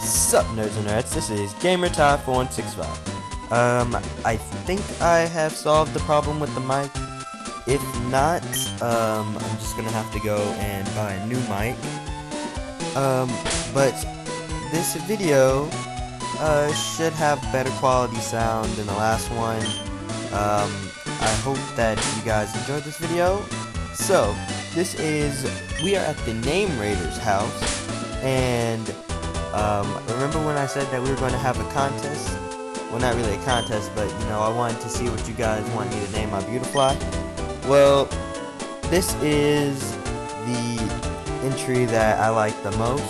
Sup nerds and nerds, this is GamerTie4165. I think I have solved the problem with the mic. If not, I'm just gonna have to go and buy a new mic. But this video, should have better quality sound than the last one. I hope that you guys enjoyed this video. So, we are at the Name Raiders house, and remember when I said that we were going to have a contest? Well, not really a contest, but, you know, I wanted to see what you guys want me to name my Beautifly. Well, this is the entry that I like the most.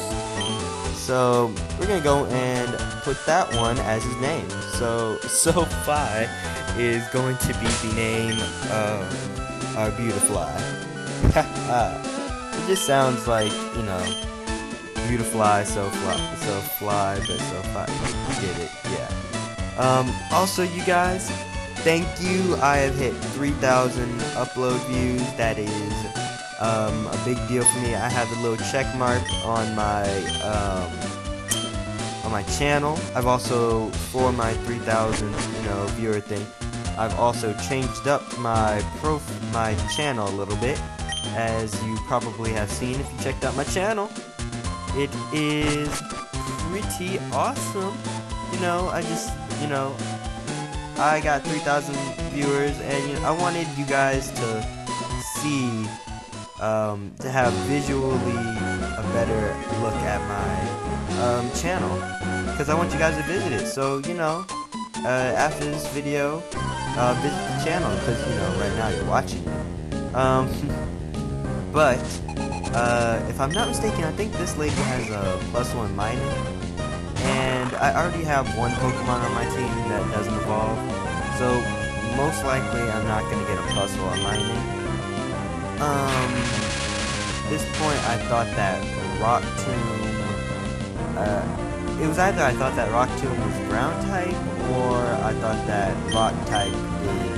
So, we're going to go and put that one as his name. So, Sophie is going to be the name of our Beautifly. It just sounds like, you know, Beautifly, so fly, but so fly. You get it, yeah. Also, you guys, thank you. I have hit 3,000 upload views. That is a big deal for me. I have the little check mark on my channel. I've also, for my 3,000 viewer thing, I've also changed up my channel a little bit, as you probably have seen if you checked out my channel. It is pretty awesome. I got 3,000 viewers, and I wanted you guys to see, to have visually a better look at my channel, because I want you guys to visit it. So, after this video, visit the channel, because, right now you're watching it. But, if I'm not mistaken, I think this lady has a +1 mining, and I already have one Pokemon on my team that doesn't evolve, so most likely I'm not going to get a +1 mining. At this point I thought that Rock Tomb, it was either I thought that Rock Tomb was ground type, or I thought that Rock type did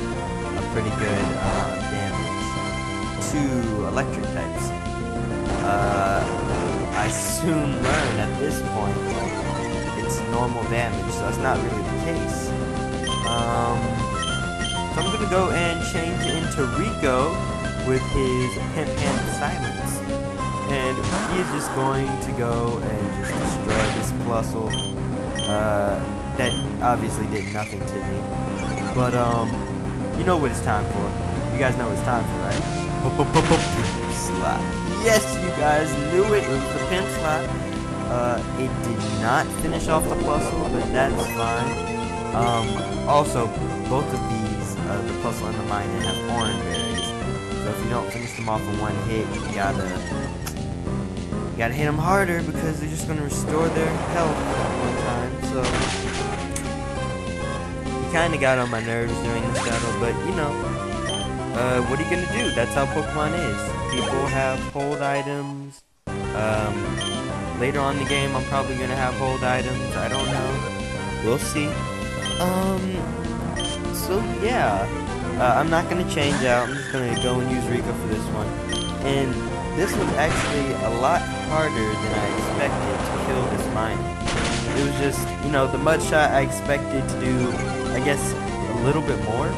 a pretty good damage to electric types. I soon learned at this point that it's normal damage, so that's not really the case. So I'm gonna go and change into Rico with his Pimp Hand Silence, and he is just going to go and just destroy this Plusle. That obviously did nothing to me, but you know what it's time for. You guys know what it's time for, right? Slap. Yes, you guys knew it. It was the Pimp Slap. It did not finish off the Plusle, but that's fine. Also, both of these, the Plusle and the Minun, have orange berries. So if you don't finish them off in one hit, you gotta hit them harder, because they're just gonna restore their health one time. So he kind of got on my nerves during this battle, but what are you gonna do? That's how Pokemon is. People have hold items. Later on in the game, I'm probably gonna have hold items. I don't know. We'll see. So yeah, I'm not gonna change out. I'm just gonna go and use Rico for this one. And this was actually a lot harder than I expected to kill this mine. It was just, the mud shot I expected to do, I guess, a little bit more.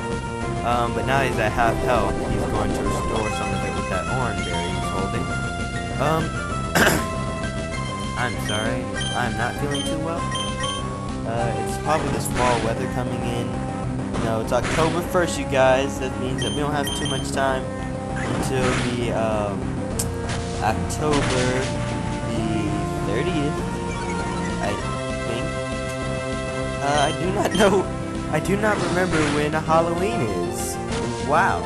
But now he's at half health, he's going to restore some of it with that orange berry he's holding. I'm sorry, I'm not feeling too well. It's probably this fall weather coming in. It's October 1st, you guys. That means that we don't have too much time until the, October the 30th, I think. I do not know. I do not remember when Halloween is. Wow.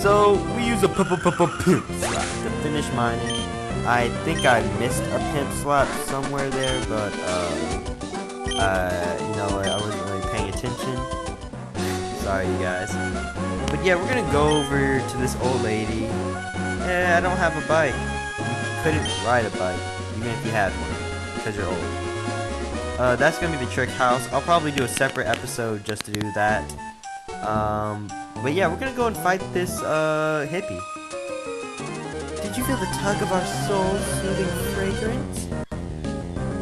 So, we use a Pimp Slap to finish mining. I think I missed a Pimp Slap somewhere there, but, I wasn't really paying attention. Sorry, you guys. But yeah, we're gonna go over to this old lady. I don't have a bike. You couldn't ride a bike, even if you had one, because you're old. That's gonna be the trick house. I'll probably do a separate episode just to do that. But yeah, we're gonna go and fight this hippie. Did you feel the tug of our souls soothing fragrance?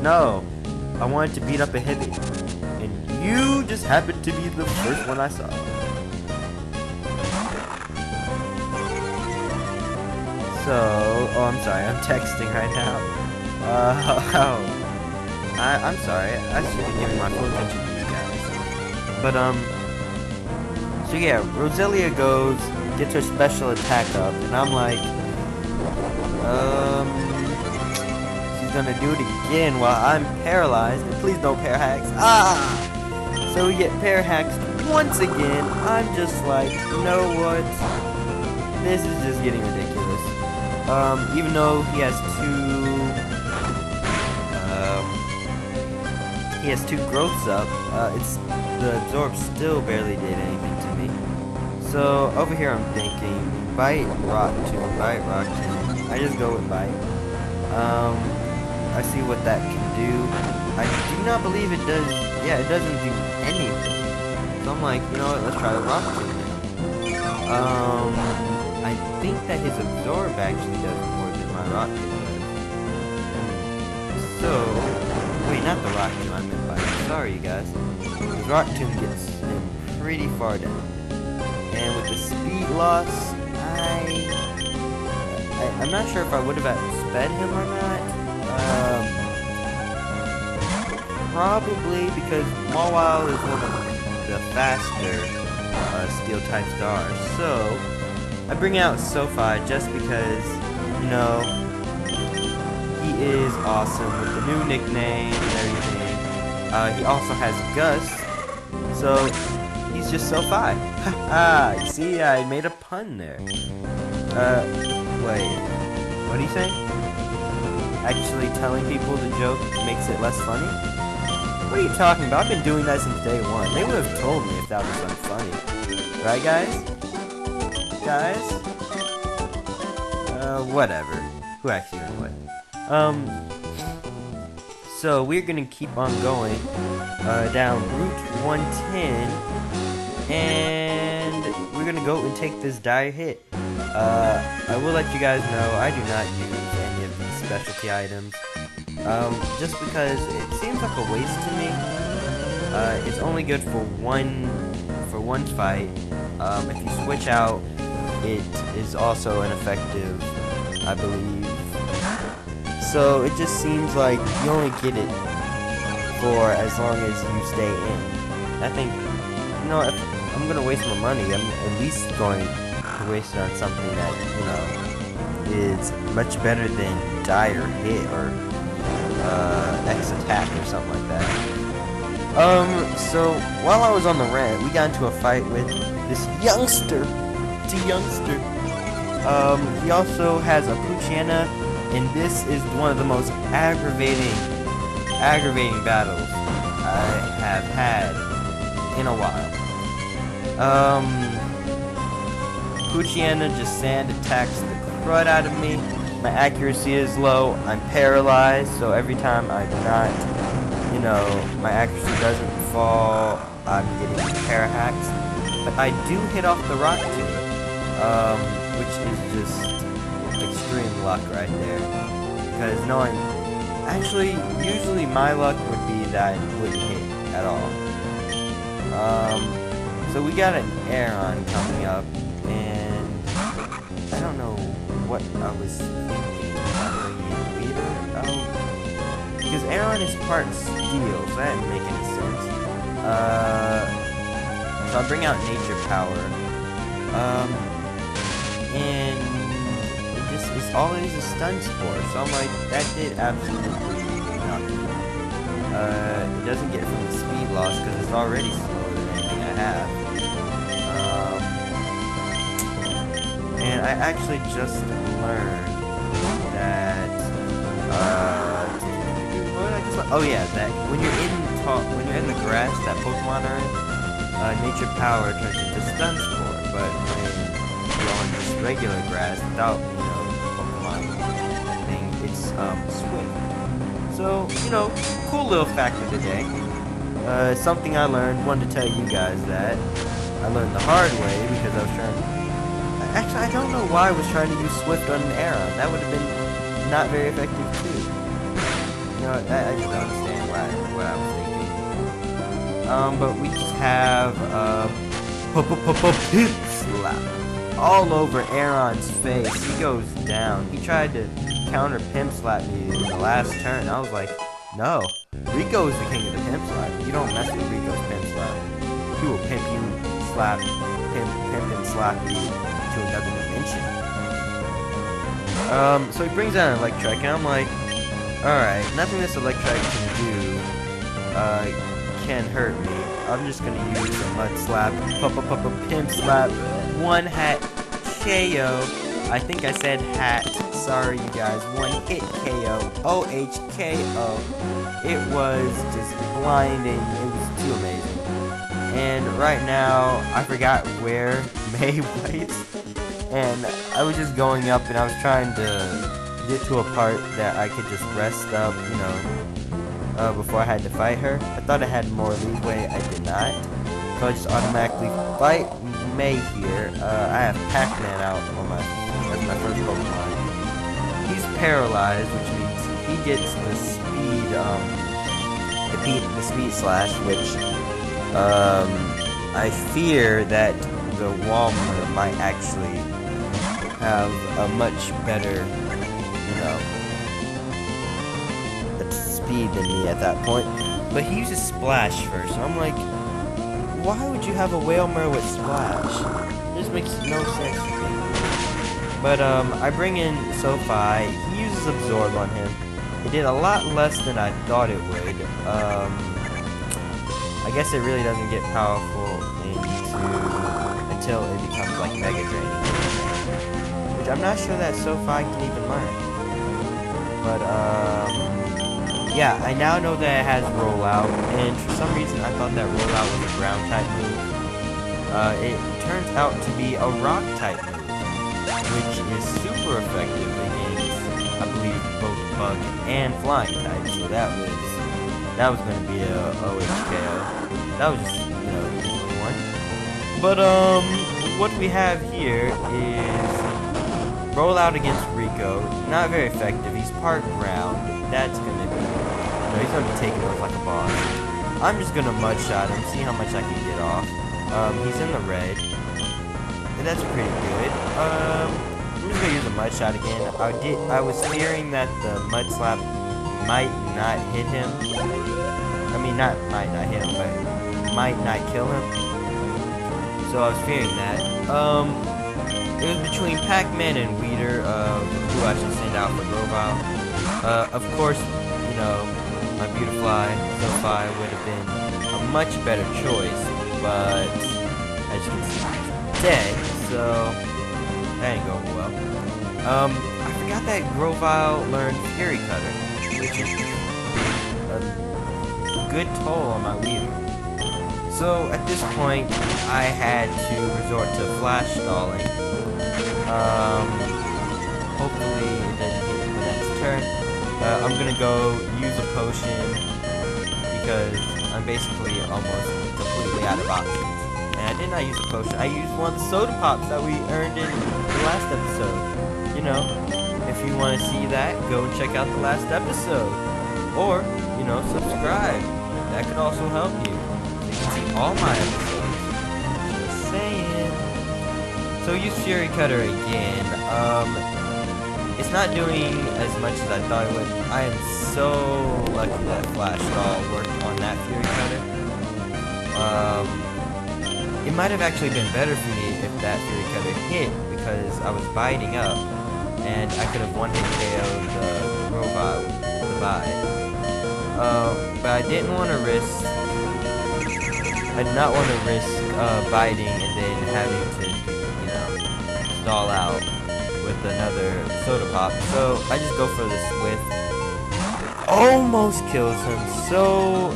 No. I wanted to beat up a hippie. And you just happened to be the first one I saw. So, oh, I'm sorry, I'm texting right now. I'm sorry, I should be giving my full attention to you guys. But, so yeah, Roselia goes, gets her special attack up, and I'm like, she's gonna do it again while I'm paralyzed, and please don't pair hacks. So we get pair hacks once again. I'm just like, you know what? This is just getting ridiculous. Even though he has two growths up, the absorb still barely did anything to me. So over here I'm thinking, bite, rock tomb, bite, rock tomb. I just go with bite. I see what that can do. I do not believe it does. Yeah, it doesn't do anything. So I'm like, you know what? Let's try the rock tomb. I think that his absorb actually does more than my rock tomb does. So, wait, not the rock tomb. I meant bite. Sorry, you guys. The rock tomb gets him pretty far down. And with the speed loss, I'm not sure if I would have sped him or not. Probably because Mawile is one of the faster steel type stars. So I bring out Sophie just because, you know, he is awesome with the new nickname and everything. He also has Gus, so he's just Sophie. Haha, see, I made a pun there. Wait, what are you saying? Actually telling people the joke makes it less funny? What are you talking about? I've been doing that since day one. They would have told me if that was unfunny. Right, guys? Guys? Whatever. Who actually knows what? So we're gonna keep on going, down Route 110, and we're gonna go and take this dire hit. I will let you guys know I do not use any of these specialty items, just because it seems like a waste to me. It's only good for one fight. If you switch out, it is also ineffective, I believe. So it just seems like you only get it for as long as you stay in. I think, you know, if I'm gonna waste my money, I'm at least going to waste it on something that, you know, is much better than dire hit or X attack or something like that. So while I was on the rant, we got into a fight with this youngster. It's a youngster. He also has a Poochyena, and this is one of the most aggravating battles I have had in a while. Poochyena just sand attacks the crud out of me. My accuracy is low. I'm paralyzed, so every time I do not, you know, my accuracy doesn't fall, I'm getting para-hacks. But I do hit off the rock tomb, which is just extreme luck right there. Because knowing, actually, usually my luck would be that it wouldn't hit at all. So we got an Aron coming up, and I don't know what I was thinking about bringing in Leader. Because Aron is part steel, so that didn't make any sense. So I bring out Nature Power, and it's all it is a stun spore. So I'm like, that did absolutely nothing. It doesn't get from the speed loss because it's already slower than anything I have. And I actually just learned that, oh yeah, that when you're in the grass that Pokemon are in, Nature Power turns into Stun Spore, but when you're on just regular grass without, you know, Pokemon thing, it's Swift. So, you know, cool little fact of the day. Something I learned, wanted to tell you guys that I learned the hard way because I was trying. Actually, I don't know why I was trying to use Swift on an Aeron. That would have been not very effective too. You know, I just don't understand what I was thinking. But we just have Pimp Slap all over Aeron's face. He goes down. He tried to counter Pimp Slap me in the last turn. I was like, no. Rico's the king of the Pimp Slap. You don't mess with Rico's Pimp Slap. He will pimp you, slap, pimp and slap you to another dimension. So he brings out an Electrike, and I'm like, alright, nothing this Electrike can do can hurt me. I'm just gonna use a Mud Slap, Pimp Slap, one hat KO. I think I said hat. Sorry, you guys. One hit KO. OHKO. It was just blinding. It was too amazing. And right now, I forgot where May was. And I was just going up and I was trying to get to a part that I could just rest up, you know, before I had to fight her. I thought I had more leeway. I did not. So I just automatically fight May here. I have Pac-Man out on as my first Pokemon. He's paralyzed, which means he gets the speed, the speed slash, which, I fear that the Walmer might actually have a much better, you know, speed than me at that point. But he uses Splash first, so I'm like, why would you have a Wailmer with Splash? This makes no sense to me. But, I bring in Sophie. He uses Absorb on him. It did a lot less than I thought it would. I guess it really doesn't get powerful until it becomes like Mega Draining. Which I'm not sure that Sophie can even learn. But, yeah, I now know that it has Rollout, and for some reason I thought that Rollout was a ground type move. It turns out to be a rock type move, which is super effective against, I believe, both bug and flying types. So that was going to be a OHKO. That was just, you know, an easy one. But what we have here is Rollout against Rico. Not very effective. He's part ground. That's going to be, you know, he's going to be taking off like a boss. I'm just going to Mud Shot him, see how much I can get off. He's in the red. And that's pretty good. I'm just gonna use a Mud Shot again. I was fearing that the Mud Slap might not hit him. I mean, might not hit him, but might not kill him. So I was fearing that. It was between Pac-Man and Weeder, who I should send out for Grovyle. Of course, you know, my Beautifly Sophie would have been a much better choice, but as you can see, he's dead, so that ain't going well. I forgot that Grovyle learned Fury Cutter, which is a good toll on my Weeder. So at this point, I had to resort to Flash Stalling. Hopefully it doesn't hit the next turn. I'm gonna go use a potion because I'm basically almost completely out of options. And I did not use a potion. I used one of the soda pops that we earned in the last episode. You know, if you want to see that, go and check out the last episode. Or, you know, subscribe. That could also help you. You can see all my episodes. Just saying. So use Fury Cutter again. It's not doing as much as I thought it would. I am so lucky that Flash Stall worked on that Fury Cutter. It might have actually been better for me if that Fury Cutter hit, because I was biting up, and I could have one-hit KO'd the robot with the bite. But I didn't want to risk. I did not want to risk biting and then having to, you know, stall out with another soda pop. So I just go for the Swift. Almost kills him. So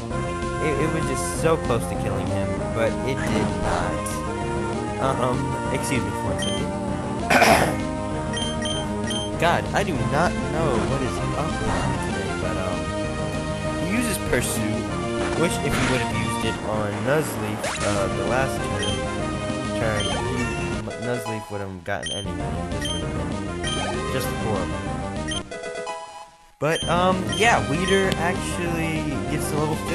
it was just so close to killing him, but it did not. Excuse me for 1 second. God, I do not know what is up with me today, but he uses Pursuit, which if he would have used it on Nuzleaf the last turn, Nuzleaf would have gotten anyone. This would have been just horrible. But, yeah, Weeder actually gets to level 15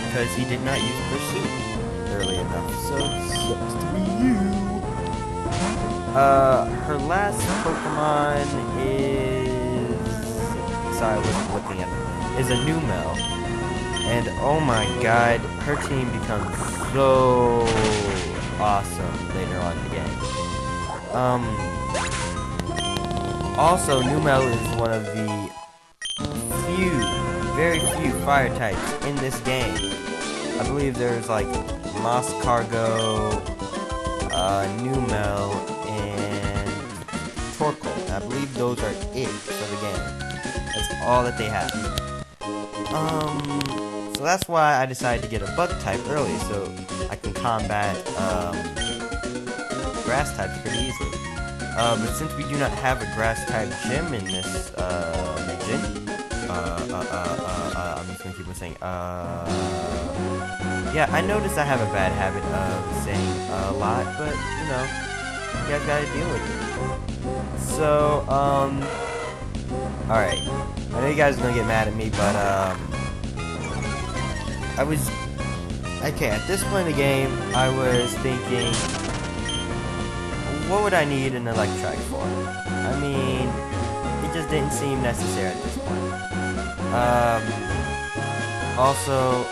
because he did not use Pursuit early enough. So, sucks to be you. Her last Pokemon is... Sorry, I wasn't looking at it. Is a Numel. And, oh my god, her team becomes so awesome later on in the game. Also, Numel is one of the very few fire types in this game. I believe there's like Moss Cargo, Numel, and Torkoal. I believe those are it for the game. That's all that they have. So that's why I decided to get a bug type early, so I can combat grass types pretty easily. But since we do not have a grass type gym in this region, I'm just gonna keep on saying, yeah, I noticed I have a bad habit of saying a lot, but, you know, you guys gotta deal with it. So, alright, I know you guys are gonna get mad at me, but, okay, at this point in the game, I was thinking, what would I need an Electrike for? I mean, it just didn't seem necessary at this point. Also,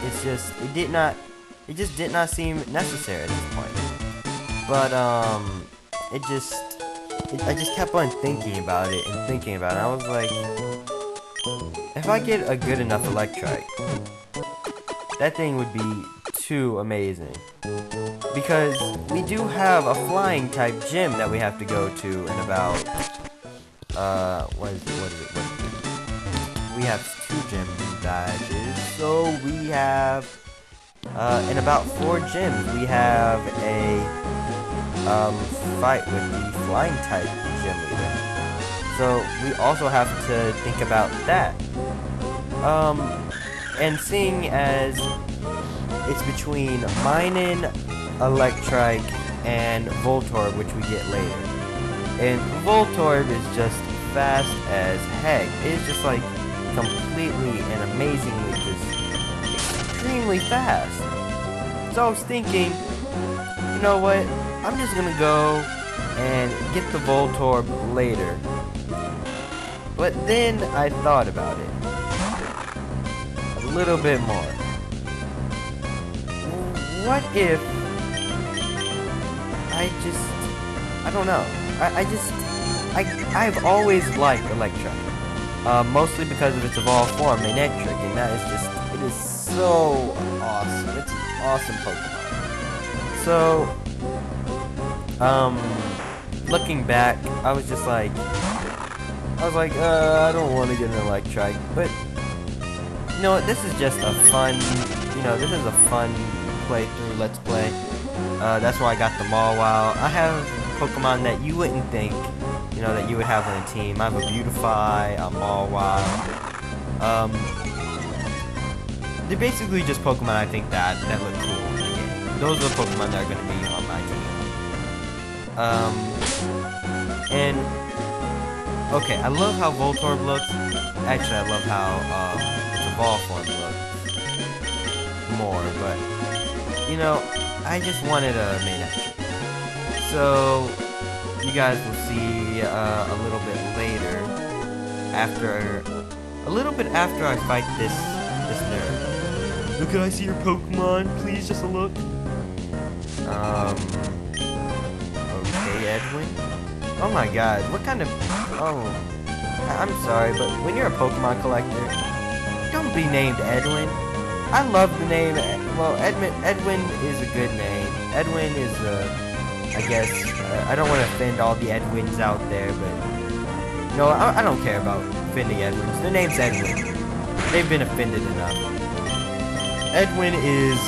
it just did not seem necessary at this point. But, I just kept on thinking about it and thinking about it. I was like, if I get a good enough Electrike, that thing would be too amazing. Because we do have a flying type gym that we have to go to in about, what is it? We have 2 gym badges, so we have, in about 4 gyms, we have a, fight with the flying type gym leader. So we also have to think about that. And seeing as it's between Minun, Electrike, and Voltorb, which we get later. And Voltorb is just fast as heck. It's just like completely and amazingly just extremely fast. So I was thinking, you know what? I'm just gonna go and get the Voltorb later. But then I thought about it a little bit more. What if I don't know. I've always liked Electrike. Mostly because of its evolved form, Manectric, and that is just, it is so awesome. It's an awesome Pokemon. So, looking back, I was like, I don't want to get an Electrike, but, you know what, this is just a fun, this is a fun playthrough, let's play. That's why I got the Mawile. I have Pokemon that you wouldn't think, that you would have on a team. I have a Beautify, a Mawile. They're basically just Pokemon I think that look cool in the game. Those are the Pokemon that are going to be on my team. And, okay, I love how Voltorb looks. Actually, I love how its evolved form looks more, but, I just wanted a Manectric. So, you guys will see a little bit later, a little bit after I fight this nerd. Look, can I see your Pokemon? Please, just a look. Okay, Edwin. Oh my god, what kind of... Oh, I'm sorry, but when you're a Pokemon collector, don't be named Edwin. I love the name, well, Edwin is a good name. Edwin is, I guess, I don't want to offend all the Edwins out there, but, no, I don't care about offending Edwins. Their name's Edwin. They've been offended enough. Edwin is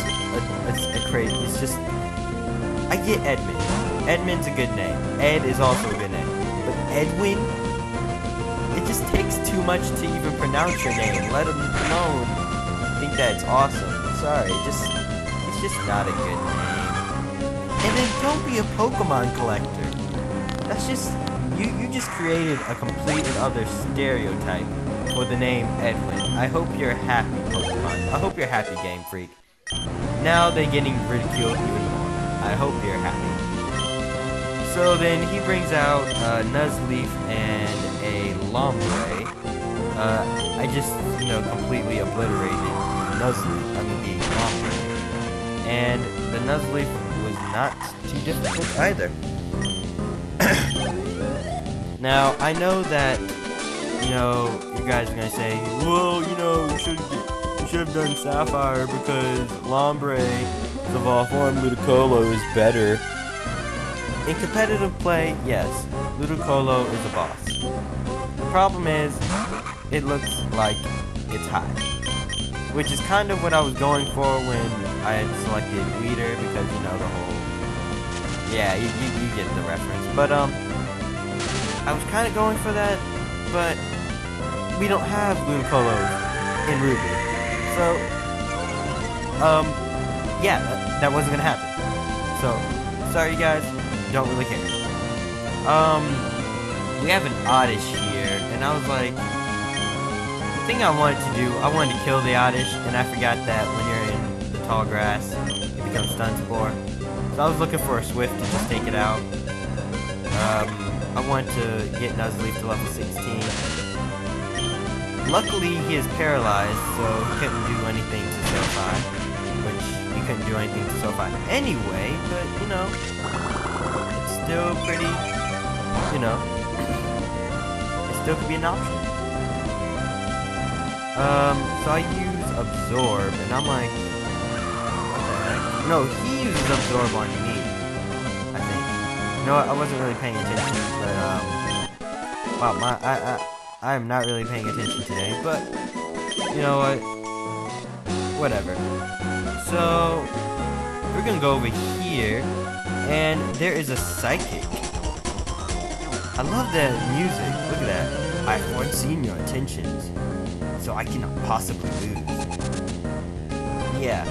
a crazy, it's just, I get Edmund. Edmund's a good name. Ed is also a good name. But Edwin, it just takes too much to even pronounce your name, let alone think that it's awesome. Sorry, it's just not a good name. And then don't be a Pokemon collector. That's just, you just created a complete and other stereotype for the name Edwin. I hope you're happy, Pokemon. I hope you're happy, Game Freak. Now they're getting ridiculed even more. I hope you're happy. So then he brings out Nuzleaf and a Lombre. I just, completely obliterated Nuzleaf, the Lombre. And the Nuzleaf was not too difficult either. Now, I know that, you guys are gonna say, well, you should have done Sapphire because Lombre of Evolved Form Ludicolo is better. In competitive play, yes, Ludicolo is a boss. The problem is, it looks like it's high. Which is kind of what I was going for when I had selected Weeder, because, the whole... Yeah, you get the reference. But, I was kind of going for that, but we don't have Ludicolos in Ruby. So, yeah, that wasn't gonna happen. So, sorry guys, don't really care. We have an Oddish here, and I was like, the thing I wanted to do, I wanted to kill the Oddish, and I forgot that when you're in the tall grass, it becomes Stun Spore. So I was looking for a Swift to just take it out. I wanted to get Nuzleaf to level 16. Luckily, he is paralyzed, so he couldn't do anything to Sophie. Which, he couldn't do anything to Sophie anyway, but, it's still pretty, it still could be an option. So I use Absorb, and I'm like, what the heck? No, he uses Absorb on me, I think. I wasn't really paying attention, but, wow, I am not really paying attention today, but, you know what, whatever. So, we're gonna go over here, and there is a Psychic. I love the music, look at that. I've foreseen your intentions, so I cannot possibly lose. Yeah.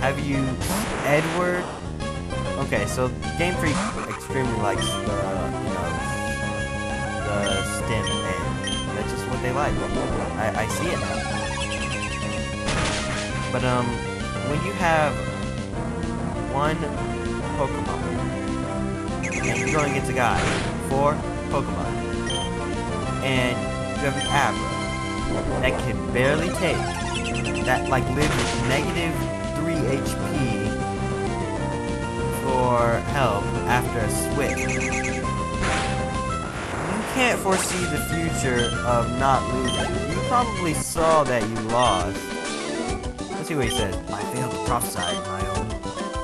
Have you, Edward? Okay, so Game Freak extremely likes the stem Ed. That's just what they like. I see it now. But when you have one Pokemon and you're going against a guy, 4 Pokemon, and you have an Abra that can barely take, that lives with negative 3 HP for help after a switch. You can't foresee the future of not losing. You probably saw that you lost. Let's see what he says. I failed to prophesy my own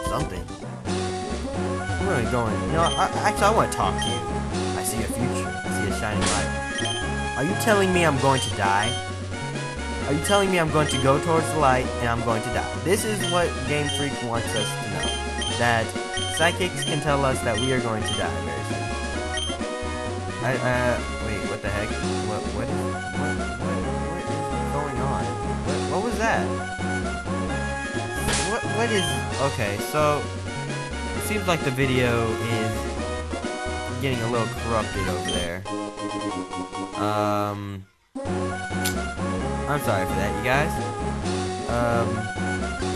something. I'm really going. Actually, I want to talk to you. I see a future. I see a shining light. Are you telling me I'm going to die? Are you telling me I'm going to go towards the light and I'm going to die? This is what Game Freak wants us to know. That psychics can tell us that we are going to die very soon. Wait, what the heck? What is going on? What was that? What is... Okay, so... It seems like the video is getting a little corrupted over there. I'm sorry for that, you guys.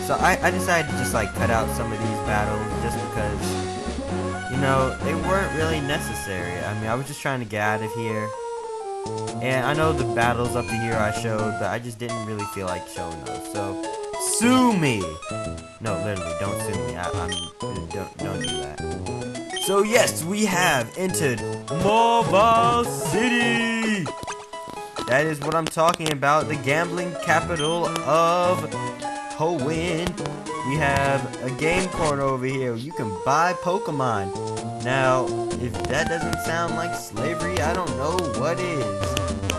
So I decided to just cut out some of these battles just because, they weren't really necessary. I was just trying to get out of here. And I know the battles up to here I showed, but I just didn't really feel like showing those. So, sue me! No, literally, don't sue me. Don't do that. So yes, we have entered Mobile City! That is what I'm talking about, the gambling capital of Hoenn. We have a game corner over here. You can buy Pokemon. Now, if that doesn't sound like slavery, I don't know what is.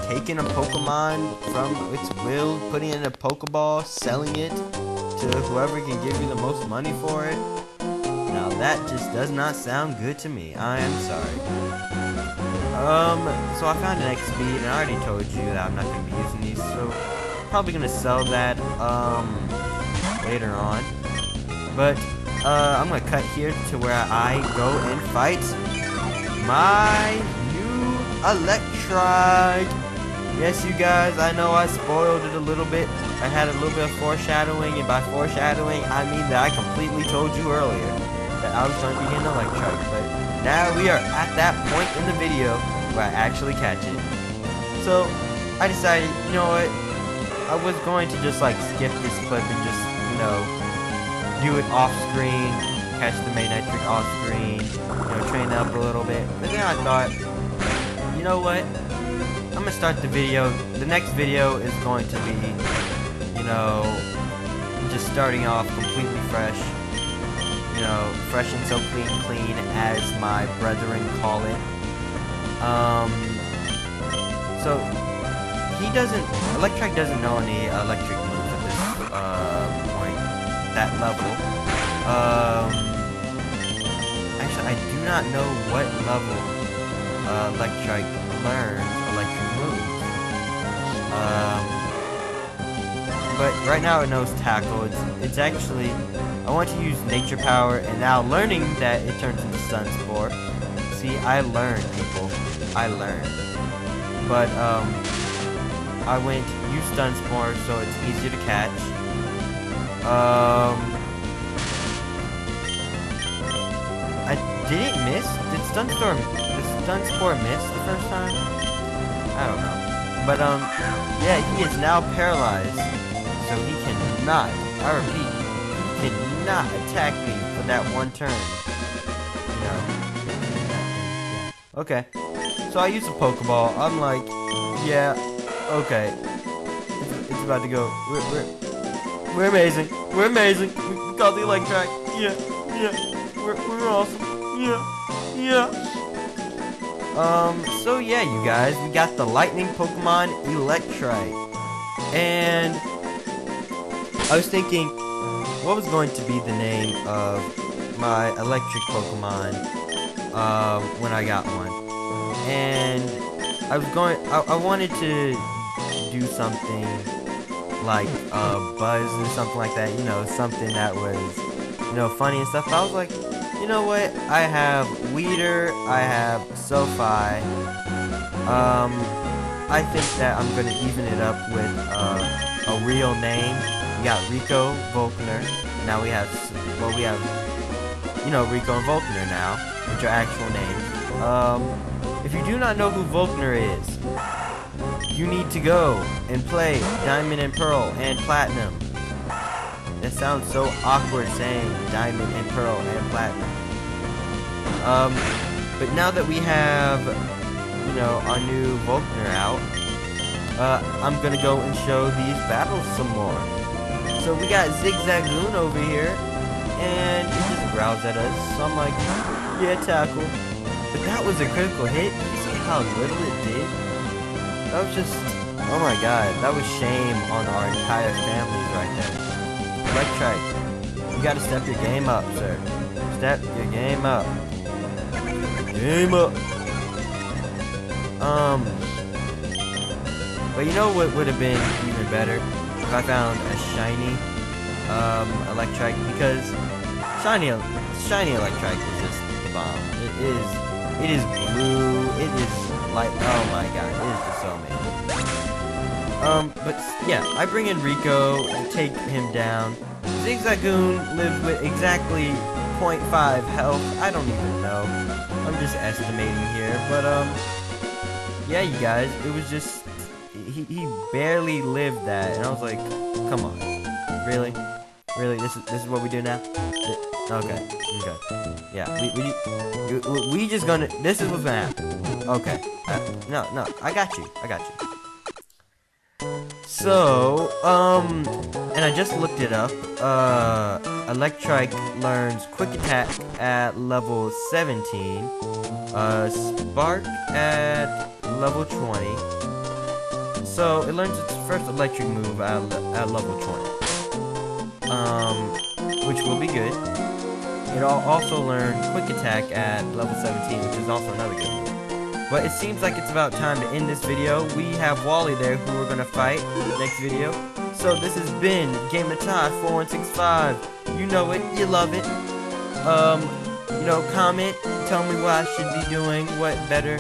Taking a Pokemon from its will, putting it in a Pokeball, selling it to whoever can give you the most money for it. Now that just does not sound good to me. I am sorry. So I found an X speed, and I already told you that I'm not going to be using these, so probably going to sell that, later on. But, I'm gonna cut here to where I go and fight my new Electrike. Yes, you guys, I know I spoiled it a little bit. I had a little bit of foreshadowing, and by foreshadowing, I mean that I completely told you earlier that I was going to be getting Electrike, but now we are at that point in the video where I actually catch it. So, I decided, you know what, I was going to just like skip this clip and just, you know, do it off screen, catch the Manectric off screen, you know, train up a little bit, but then I thought, you know what, I'm gonna start the video. The next video is going to be, you know, just starting off completely fresh. You know, fresh and so clean, as my brethren call it. So he doesn't, Electrike doesn't know any electric moves at this point, that level. Actually, I do not know what level Electrike learns electric moves. But right now it knows Tackle. It's actually, I want to use Nature Power, and now learning that it turns into Stun Spore. See, I learned, people. I learned. But I went use Stun Spore so it's easier to catch. Did it miss? Did Stun Spore miss the first time? I don't know. But, yeah, he is now paralyzed. So he cannot, I repeat, he cannot attack me for that one turn. You know. Okay. So I use a Pokeball. I'm like, yeah, okay. It's about to go. We're amazing. We're amazing. We got the Electrike. Yeah. We're awesome. Yeah. So yeah, you guys, we got the lightning Pokemon Electrike. And I was thinking, what was going to be the name of my electric Pokemon, when I got one. And I wanted to do something like, Buzz or something like that, you know, something that was, you know, funny and stuff. But I was like, you know what, I have Weeder, I have Sophie, I think that I'm gonna even it up with, a real name. We got Rico, Volkner, now we have, you know, Rico and Volkner now, which are actual names. If you do not know who Volkner is, you need to go and play Diamond and Pearl and Platinum. That sounds so awkward saying Diamond and Pearl and Platinum. But now that we have, you know, our new Volkner out, I'm gonna go and show these battles some more. So we got Zigzagoon over here, and it just growls at us. So I'm like, yeah, Tackle. But that was a critical hit. You see how little it did? That was just, oh my god, that was shame on our entire families right there. Electrike, you gotta step your game up, sir. Step your game up. Game up. But you know what would have been even better? If I found a shiny, Electrike, because shiny Electrike is just the bomb. It is blue, it is like, oh my god, it is just so amazing. But yeah, I bring in Rico and take him down. Zigzagoon lives with exactly 0.5 health. I don't even know. I'm just estimating here, but yeah, you guys, it was just he barely lived that, and I was like, come on, really, this is what we do now? Okay, yeah, we just gonna, this is what's gonna happen. Okay, no, I got you. So, and I just looked it up. Electrike learns Quick Attack at level 17, Spark at level 20. So it learns its first electric move at level 20, which will be good. It'll also learn Quick Attack at level 17, which is also another good move. But it seems like it's about time to end this video. We have Wally there who we're gonna fight next video. So this has been Game of Tie 4165. You know it, you love it. comment, tell me what I should be doing, what better